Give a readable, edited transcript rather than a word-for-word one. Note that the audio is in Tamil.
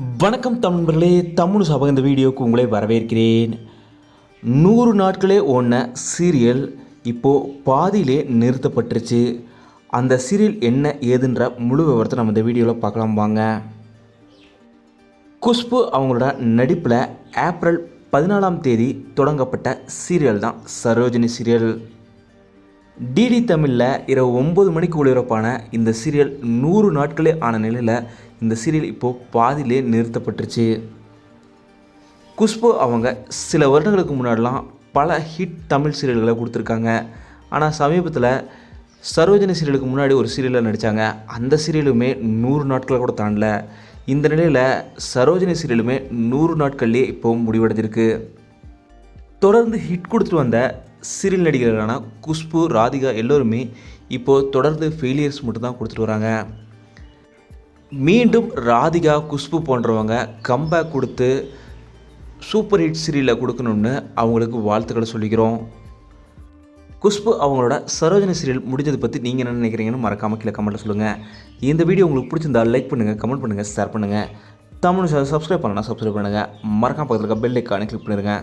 வணக்கம் தமிழர்களே, தமிழ் சபை இந்த வீடியோவுக்கு உங்களை வரவேற்கிறேன். 100 நாட்களே ஓடின சீரியல் இப்போது பாதியிலே நிறுத்தப்பட்டுருச்சு. அந்த சீரியல் என்ன ஏதுன்ற முழு விவரத்தை நம்ம இந்த வீடியோவில் பார்க்கலாம் வாங்க. குஷ்பு அவங்களோட நடிப்பில் ஏப்ரல் 14ஆம் தேதி தொடங்கப்பட்ட சீரியல் தான் சரோஜினி சீரியல். டிடி தமிழில் இரவு 9 மணிக்கு ஒளிபரப்பான இந்த சீரியல் 100 நாட்களே ஆன நிலையில் இந்த சீரியல் இப்போது பாதியிலே நிறுத்தப்பட்டுருச்சு. குஷ்பு அவங்க சில வருடங்களுக்கு முன்னாடிலாம் பல ஹிட் தமிழ் சீரியல்களை கொடுத்துருக்காங்க. ஆனால் சமீபத்தில் சரோஜினி சீரியலுக்கு முன்னாடி ஒரு சீரியலில் நடித்தாங்க. அந்த சீரியலுமே 100 நாட்களை கூட தாண்டல. இந்த நிலையில் சரோஜினி சீரியலுமே 100 நாட்கள்லேயே இப்போது முடிவடைஞ்சிருக்கு. தொடர்ந்து ஹிட் கொடுத்துட்டு வந்த சீரியல் நடிகர்களான குஷ்பு, ராதிகா எல்லோருமே இப்போது தொடர்ந்து ஃபெயிலியர்ஸ் மட்டும்தான் கொடுத்துட்டு வராங்க. மீண்டும் ராதிகா, குஷ்பு போன்றவங்க கம்பேக் கொடுத்து சூப்பர் ஹிட் சீரியலை கொடுக்கணும்னு அவங்களுக்கு வாழ்த்துக்களை சொல்லிக்கிறோம். குஷ்பு அவங்களோட சரோஜினி சீரியல் முடிஞ்சதை பற்றி நீங்கள் என்ன நினைக்கிறீங்கன்னு மறக்காமல் கீழே கமெண்ட்டில் சொல்லுங்கள். இந்த வீடியோ உங்களுக்கு பிடிச்சிருந்தால் லைக் பண்ணுங்கள், கமெண்ட் பண்ணுங்கள், ஷேர் பண்ணுங்கள். தமிழ் சப்ஸ்கிரைப் பண்ணலாம், சப்ஸ்கிரைப் பண்ணுங்கள். மறக்காம பக்கத்தில் இருக்க பெல் ஐக்கானை கிளிக் பண்ணிடுங்க.